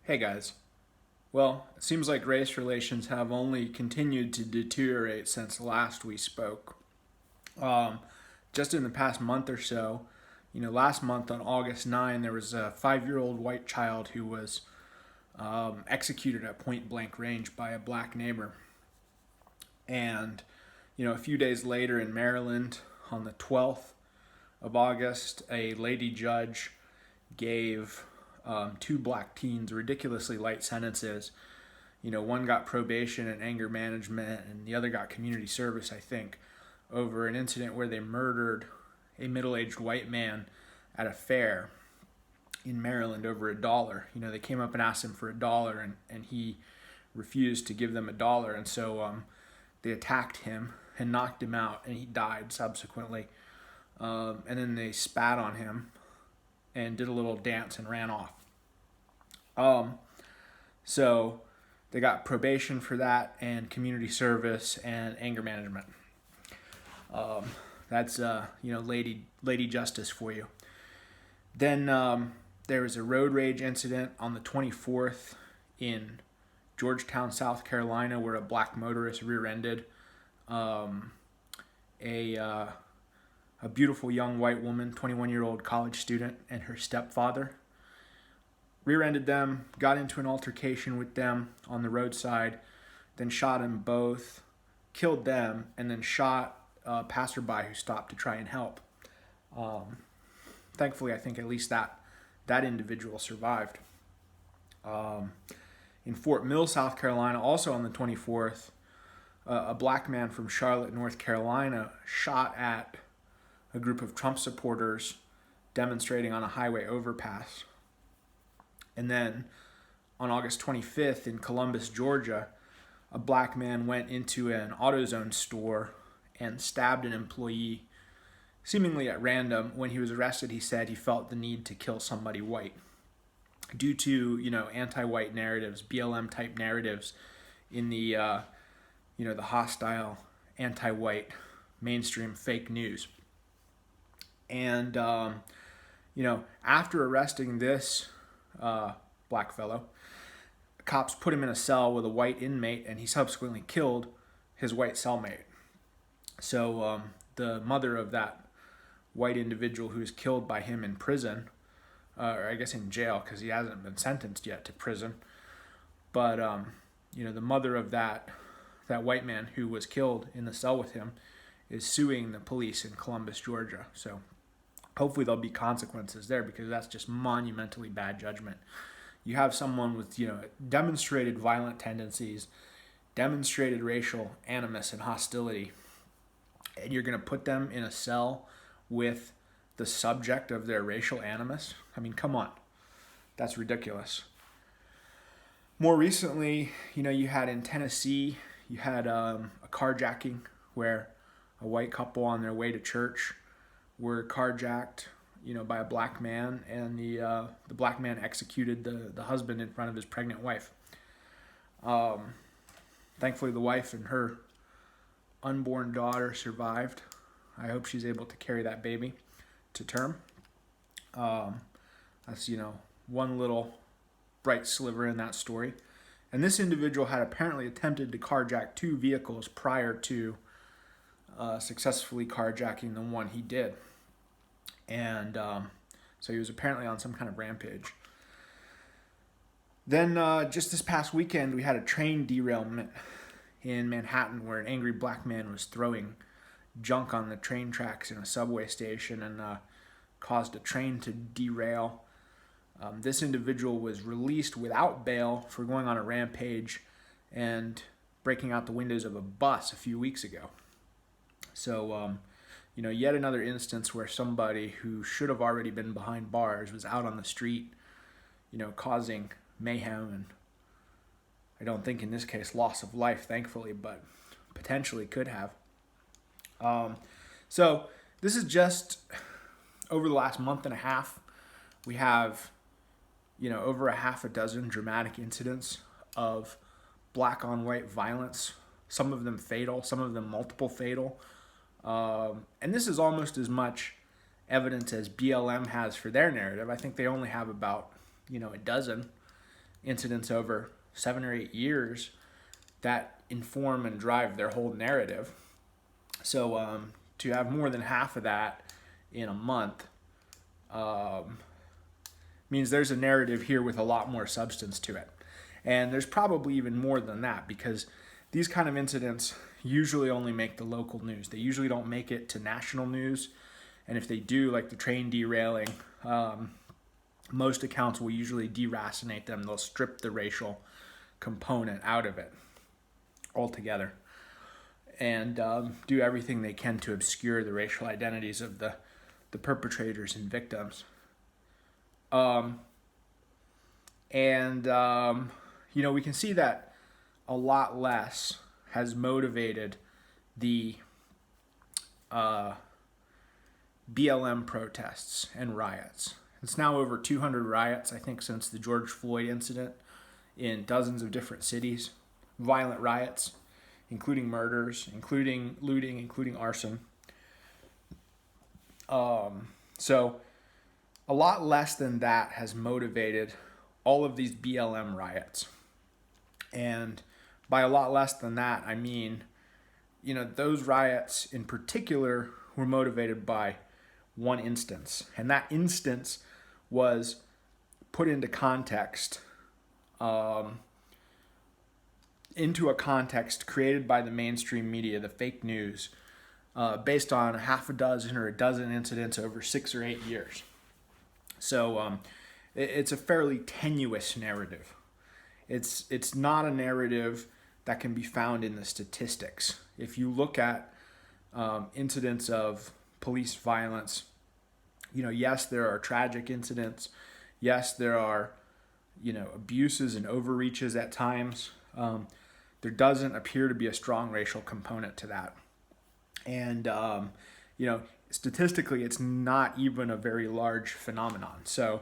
Hey guys. Well, it seems like race relations have only continued to deteriorate since last we spoke. Um, just in the past month or so, last month on August 9, there was a 5-year-old white child who was executed at point blank range by a black neighbor. And, a few days later in Maryland, on the 12th of August, a lady judge gave two black teens ridiculously light sentences. One got probation and anger management, and the other got community service, I think, over an incident where they murdered a middle aged white man at a fair in Maryland over $1. They came up and asked him for $1, and he refused to give them $1. And so they attacked him and knocked him out, and he died subsequently. And then they spat on him and did a little dance and ran off. So they got probation for that and community service and anger management. That's lady justice for you. Then there was a road rage incident on the 24th in Georgetown, South Carolina, where a black motorist rear-ended a beautiful young white woman, 21-year-old college student, and her stepfather. Rear-ended them, got into an altercation with them on the roadside, then shot them both, killed them, and then shot a passerby who stopped to try and help. Thankfully, I think at least that individual survived. In Fort Mill, South Carolina, also on the 24th, a black man from Charlotte, North Carolina, shot at a group of Trump supporters demonstrating on a highway overpass. And then on August 25th in Columbus, Georgia, a black man went into an AutoZone store and stabbed an employee, seemingly at random. When he was arrested, he said he felt the need to kill somebody white due to, anti-white narratives, BLM type narratives in the, the hostile anti-white mainstream fake news. And, after arresting this black fellow, cops put him in a cell with a white inmate, and he subsequently killed his white cellmate. So the mother of that white individual who was killed by him in prison, or I guess in jail because he hasn't been sentenced yet to prison, but the mother of that white man who was killed in the cell with him is suing the police in Columbus, Georgia. So hopefully there'll be consequences there, because that's just monumentally bad judgment. You have someone with, demonstrated violent tendencies, demonstrated racial animus and hostility, and you're going to put them in a cell with the subject of their racial animus? I mean, come on. That's ridiculous. More recently, you had in Tennessee, you had a carjacking where a white couple on their way to church were carjacked, by a black man, and the black man executed the husband in front of his pregnant wife. Thankfully, the wife and her unborn daughter survived. I hope she's able to carry that baby to term. That's, one little bright sliver in that story. And this individual had apparently attempted to carjack 2 vehicles prior to successfully carjacking the one he did. And so he was apparently on some kind of rampage. Then just this past weekend, we had a train derailment in Manhattan where an angry black man was throwing junk on the train tracks in a subway station and caused a train to derail. This individual was released without bail for going on a rampage and breaking out the windows of a bus a few weeks ago. So, yet another instance where somebody who should have already been behind bars was out on the street, causing mayhem, and I don't think in this case loss of life, thankfully, but potentially could have. So this is just over the last month and a half. We have, over a half a dozen dramatic incidents of black on white violence, some of them fatal, some of them multiple fatal. And this is almost as much evidence as BLM has for their narrative. I think they only have about, a dozen incidents over 7 or 8 years that inform and drive their whole narrative. So to have more than half of that in a month means there's a narrative here with a lot more substance to it. And there's probably even more than that, because these kind of incidents usually only make the local news. They usually don't make it to national news. And if they do, like the train derailing, most accounts will usually deracinate them. They'll strip the racial component out of it altogether, and do everything they can to obscure the racial identities of the perpetrators and victims. We can see that a lot less has motivated the BLM protests and riots. It's now over 200 riots, I think, since the George Floyd incident in dozens of different cities. Violent riots, including murders, including looting, including arson. So a lot less than that has motivated all of these BLM riots. And by a lot less than that, I mean, those riots in particular were motivated by one instance. And that instance was put into context, into a context created by the mainstream media, the fake news, based on half a dozen or a dozen incidents over 6 or 8 years. So it's a fairly tenuous narrative. It's not a narrative that can be found in the statistics. If you look at incidents of police violence, yes, there are tragic incidents. Yes, there are, abuses and overreaches at times. There doesn't appear to be a strong racial component to that. And, statistically, it's not even a very large phenomenon. So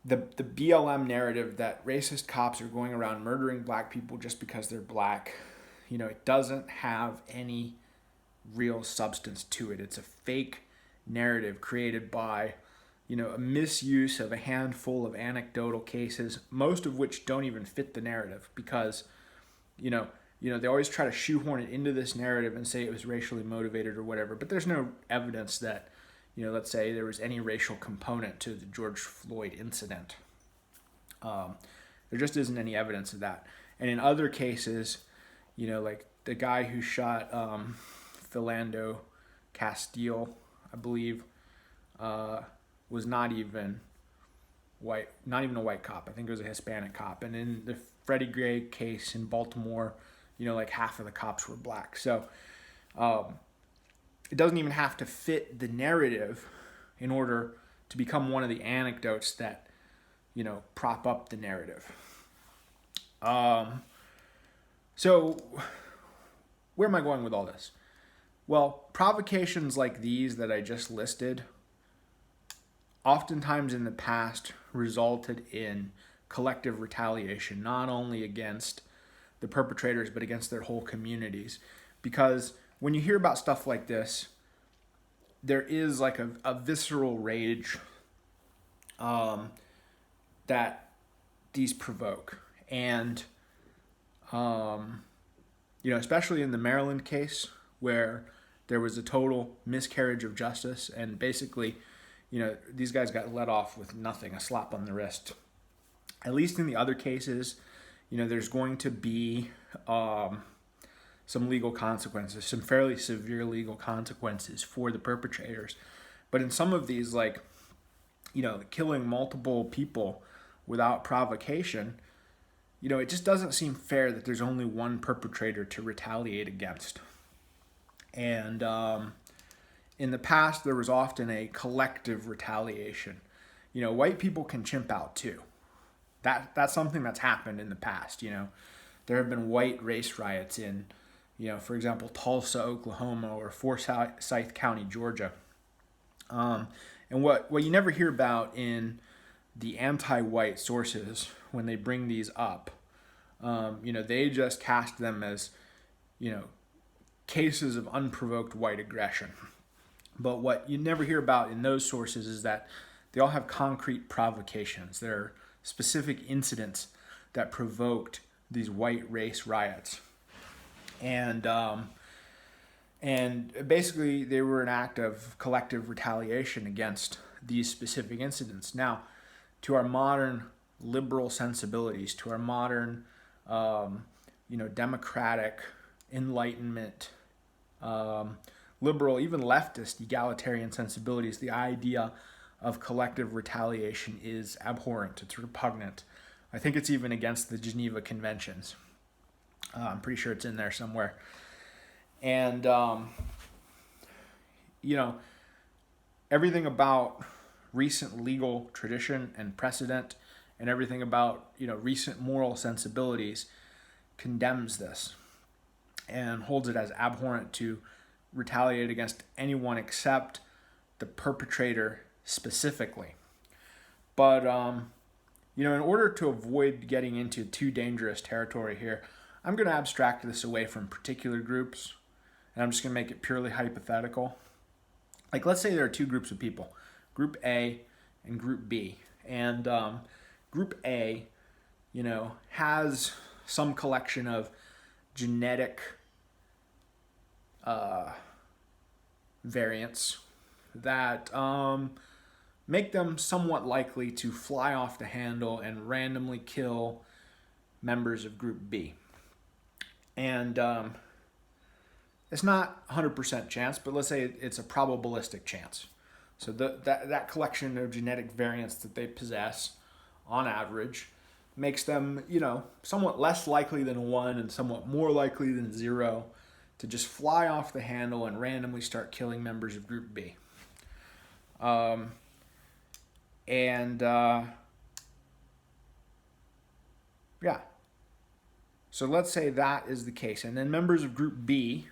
the BLM narrative that racist cops are going around murdering black people just because they're black, it doesn't have any real substance to it. It's a fake narrative created by, a misuse of a handful of anecdotal cases, most of which don't even fit the narrative, because, they always try to shoehorn it into this narrative and say it was racially motivated or whatever, but there's no evidence that, let's say there was any racial component to the George Floyd incident. There just isn't any evidence of that. And in other cases, like the guy who shot Philando Castile, I believe, was not even a white cop. I think it was a Hispanic cop. And in the Freddie Gray case in Baltimore, like half of the cops were black. So it doesn't even have to fit the narrative in order to become one of the anecdotes that, prop up the narrative. So where am I going with all this? Well, provocations like these that I just listed oftentimes in the past resulted in collective retaliation, not only against the perpetrators, but against their whole communities. Because when you hear about stuff like this, there is like a visceral rage that these provoke. And, especially in the Maryland case, where there was a total miscarriage of justice, and basically, these guys got let off with nothing, a slap on the wrist. At least in the other cases, there's going to be some legal consequences, some fairly severe legal consequences for the perpetrators. But in some of these, like, killing multiple people without provocation, it just doesn't seem fair that there's only one perpetrator to retaliate against. And in the past, there was often a collective retaliation. White people can chimp out too. That's something that's happened in the past. There have been white race riots in, for example, Tulsa, Oklahoma, or Forsyth County, Georgia. And what you never hear about in the anti-white sources when they bring these up, they just cast them as, cases of unprovoked white aggression. But what you never hear about in those sources is that they all have concrete provocations. They're specific incidents that provoked these white race riots. And basically, they were an act of collective retaliation against these specific incidents. Now, to our modern liberal sensibilities, to our modern, democratic, enlightenment, liberal, even leftist, egalitarian sensibilities, the idea of collective retaliation is abhorrent. It's repugnant. I think it's even against the Geneva Conventions. I'm pretty sure it's in there somewhere. And, everything about recent legal tradition and precedent and everything about, recent moral sensibilities condemns this and holds it as abhorrent to retaliate against anyone except the perpetrator specifically. But, in order to avoid getting into too dangerous territory here, I'm going to abstract this away from particular groups, and I'm just going to make it purely hypothetical. Like, let's say there are two groups of people, Group A and Group B. And Group A, has some collection of genetic variants that make them somewhat likely to fly off the handle and randomly kill members of Group B. And it's not 100% chance, but let's say it's a probabilistic chance. So that collection of genetic variants that they possess, on average, makes them, somewhat less likely than 1 and somewhat more likely than 0 to just fly off the handle and randomly start killing members of Group B. So let's say that is the case. And then members of Group B,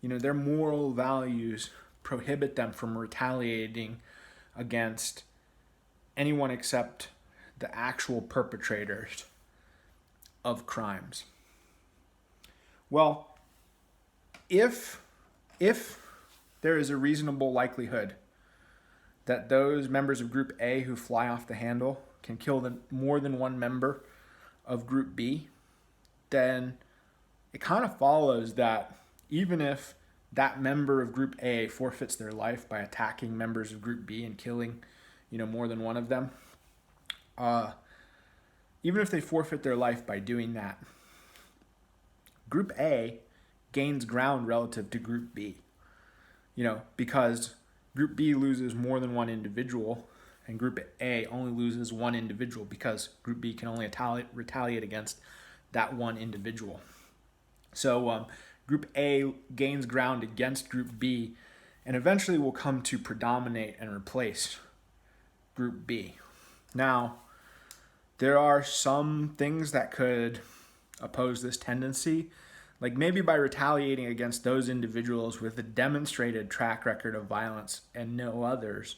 their moral values prohibit them from retaliating against anyone except the actual perpetrators of crimes. Well, if there is a reasonable likelihood that those members of Group A who fly off the handle can kill more than one member of Group B, then it kind of follows that even if that member of Group A forfeits their life by attacking members of Group B and killing, more than one of them, even if they forfeit their life by doing that, Group A gains ground relative to Group B, because Group B loses more than one individual and Group A only loses one individual because Group B can only retaliate against that one individual. So Group A gains ground against Group B and eventually will come to predominate and replace Group B. Now, there are some things that could oppose this tendency, like maybe by retaliating against those individuals with a demonstrated track record of violence and no others.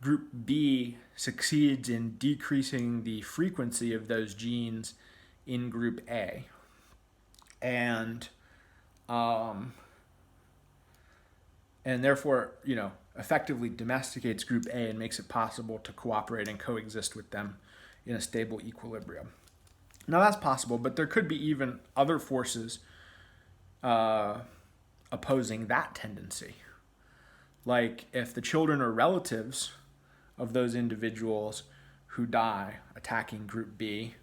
Group B succeeds in decreasing the frequency of those genes in Group A. And therefore, effectively domesticates Group A and makes it possible to cooperate and coexist with them in a stable equilibrium. Now that's possible, but there could be even other forces opposing that tendency. Like if the children or relatives of those individuals who die attacking Group B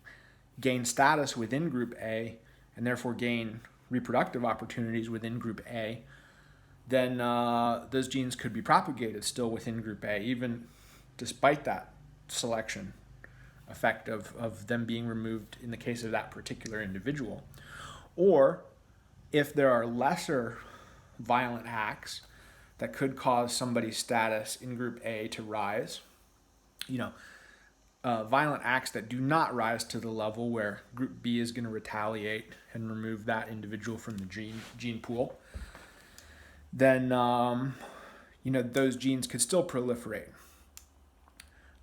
gain status within Group A and therefore gain reproductive opportunities within Group A, then those genes could be propagated still within Group A, even despite that selection effect of them being removed in the case of that particular individual. Or if there are lesser violent acts that could cause somebody's status in Group A to rise, violent acts that do not rise to the level where Group B is going to retaliate and remove that individual from the gene pool, then those genes could still proliferate.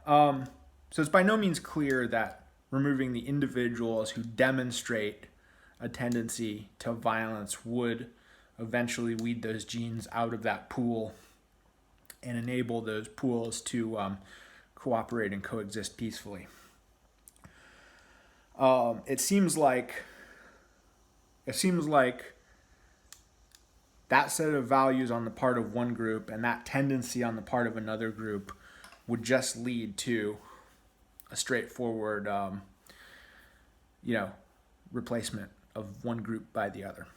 So it's by no means clear that removing the individuals who demonstrate a tendency to violence would eventually weed those genes out of that pool and enable those pools to cooperate and coexist peacefully. It seems like that set of values on the part of one group and that tendency on the part of another group would just lead to a straightforward, replacement of one group by the other.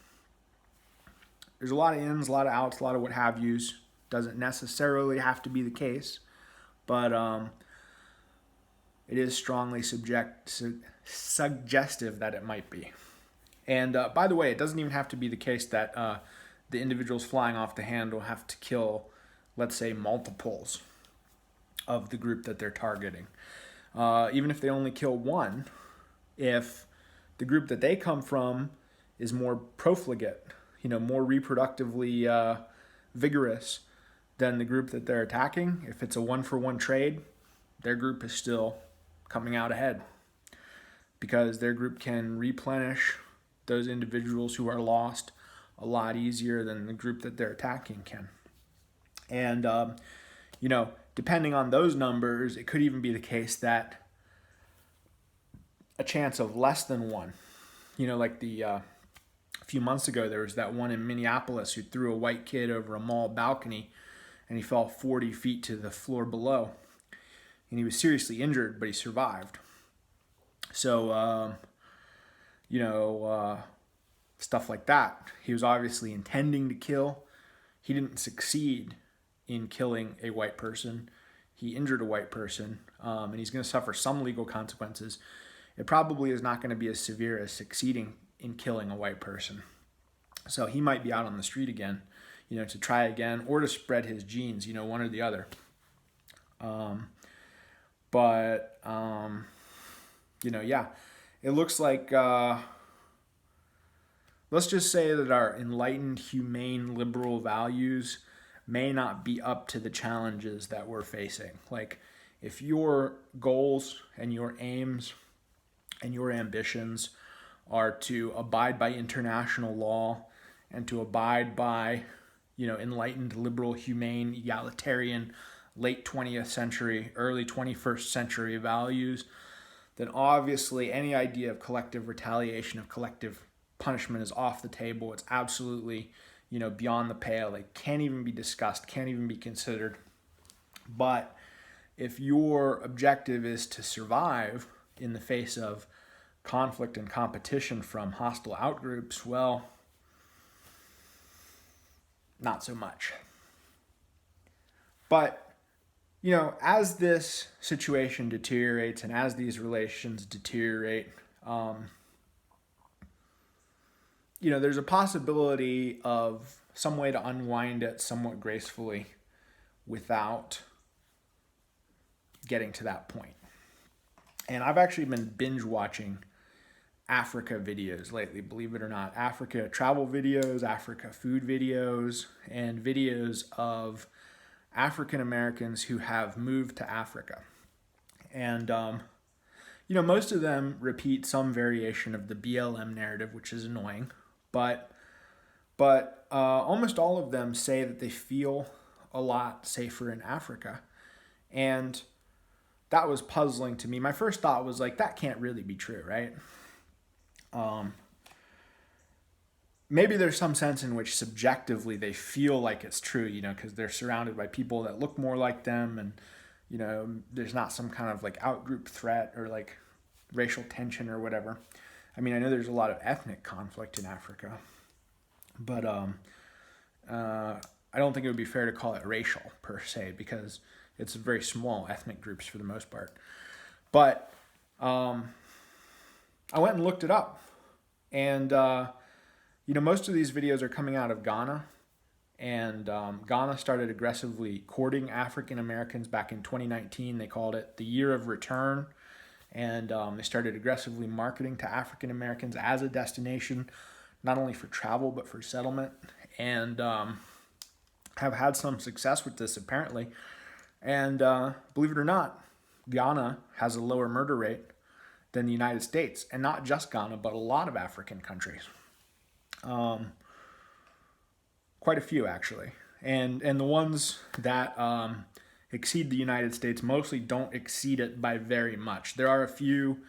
There's a lot of ins, a lot of outs, a lot of what have yous. Doesn't necessarily have to be the case, but it is strongly suggestive that it might be. And by the way, it doesn't even have to be the case that the individuals flying off the handle have to kill, let's say, multiples of the group that they're targeting. Even if they only kill one, if the group that they come from is more profligate, more reproductively vigorous than the group that they're attacking, if it's a one-for-one trade, their group is still coming out ahead because their group can replenish those individuals who are lost a lot easier than the group that they're attacking can. And, depending on those numbers, it could even be the case that a chance of less than one, like a few months ago, there was that one in Minneapolis who threw a white kid over a mall balcony and he fell 40 feet to the floor below. And he was seriously injured, but he survived. So, stuff like that. He was obviously intending to kill. He didn't succeed in killing a white person. He injured a white person, and he's going to suffer some legal consequences. It probably is not going to be as severe as succeeding in killing a white person. So he might be out on the street again, to try again or to spread his genes, one or the other. It looks like, let's just say that our enlightened, humane, liberal values may not be up to the challenges that we're facing. Like, if your goals and your aims and your ambitions are to abide by international law and to abide by, enlightened, liberal, humane, egalitarian, late 20th century, early 21st century values, then obviously any idea of collective retaliation, of collective punishment is off the table. It's absolutely, beyond the pale. It can't even be discussed, can't even be considered. But if your objective is to survive in the face of conflict and competition from hostile outgroups, well, not so much. But, as this situation deteriorates and as these relations deteriorate, there's a possibility of some way to unwind it somewhat gracefully without getting to that point. And I've actually been binge watching Africa videos lately, believe it or not. Africa travel videos, Africa food videos, and videos of African Americans who have moved to Africa. And, most of them repeat some variation of the BLM narrative, which is annoying. But almost all of them say that they feel a lot safer in Africa. And that was puzzling to me. My first thought was like, that can't really be true, right? Maybe there's some sense in which subjectively they feel like it's true, because they're surrounded by people that look more like them, and, there's not some kind of like outgroup threat or like racial tension or whatever. I mean, I know there's a lot of ethnic conflict in Africa, but I don't think it would be fair to call it racial per se, because it's very small ethnic groups for the most part. But I went and looked it up, and most of these videos are coming out of Ghana, and Ghana started aggressively courting African Americans back in 2019. They called it the Year of Return, and they started aggressively marketing to African Americans as a destination, not only for travel but for settlement, and have had some success with this apparently. And believe it or not, Ghana has a lower murder rate than the United States, and not just Ghana, but a lot of African countries. Quite a few actually, and the ones that exceed the United States mostly don't exceed it by very much. There are a few,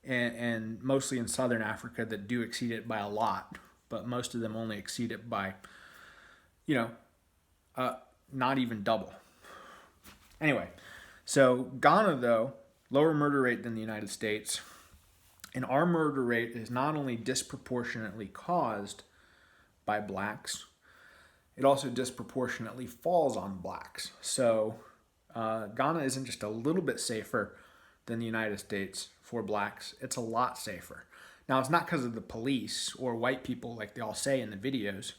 and mostly in southern Africa, that do exceed it by a lot, but most of them only exceed it by, you know, not even double. Anyway, so Ghana, though, lower murder rate than the United States, and our murder rate is not only disproportionately caused by blacks, it also disproportionately falls on blacks. So Ghana isn't just a little bit safer than the United States for blacks, it's a lot safer. Now, it's not because of the police or white people like they all say in the videos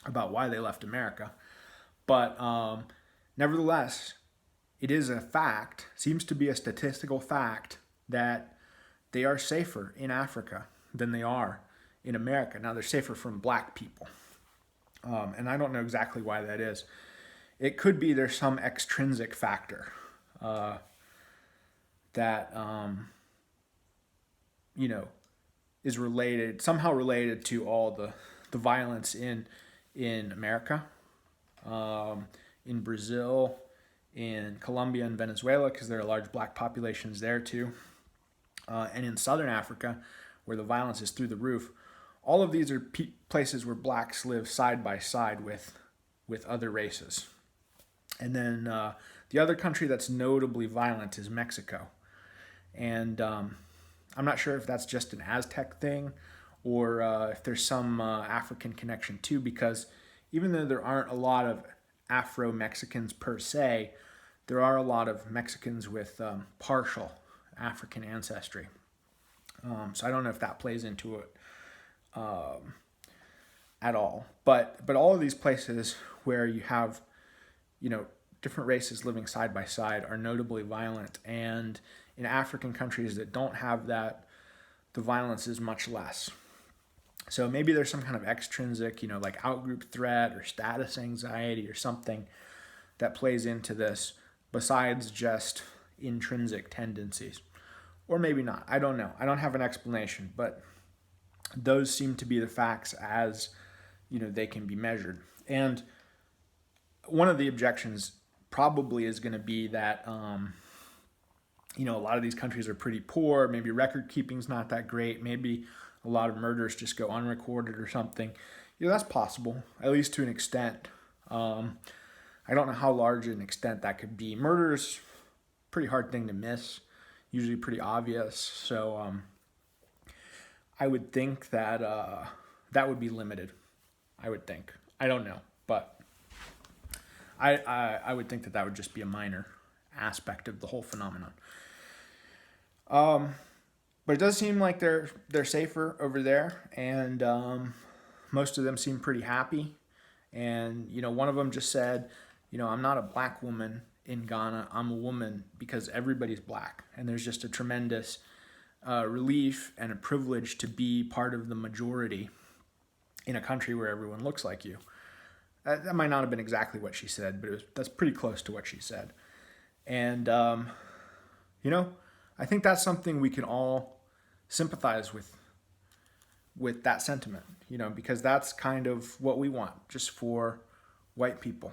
about why they left America, but nevertheless, it is a fact, seems to be a statistical fact, that they are safer in Africa than they are in America. Now, they're safer from black people. And I don't know exactly why that is. It could be there's some extrinsic factor that, is related, somehow related to all the violence in America, in Brazil, in Colombia and Venezuela, because there are large black populations there too, and in southern Africa, where the violence is through the roof. All of these are places where blacks live side by side with other races. And then the other country that's notably violent is Mexico. And I'm not sure if that's just an Aztec thing or if there's some African connection too, because even though there aren't a lot of Afro-Mexicans per se, there are a lot of Mexicans with partial African ancestry. So I don't know if that plays into it at all. But all of these places where you have, different races living side by side are notably violent. And in African countries that don't have that, the violence is much less. So maybe there's some kind of extrinsic, like outgroup threat or status anxiety or something that plays into this besides just intrinsic tendencies. Or maybe not. I don't know. I don't have an explanation, but those seem to be the facts as, they can be measured. And one of the objections probably is going to be that, a lot of these countries are pretty poor. Maybe record keeping's not that great. Maybe a lot of murders just go unrecorded or something. That's possible, at least to an extent. I don't know how large an extent that could be. Murder's a pretty hard thing to miss, usually pretty obvious. So I would think that that would be limited. I would think. I don't know, but I would think that would just be a minor aspect of the whole phenomenon. But it does seem like they're safer over there, and most of them seem pretty happy. And one of them just said, I'm not a black woman in Ghana. I'm a woman because everybody's black, and there's just a tremendous relief and a privilege to be part of the majority in a country where everyone looks like you. That might not have been exactly what she said, but that's pretty close to what she said. And I think that's something we can all sympathize with that sentiment, because that's kind of what we want, just for white people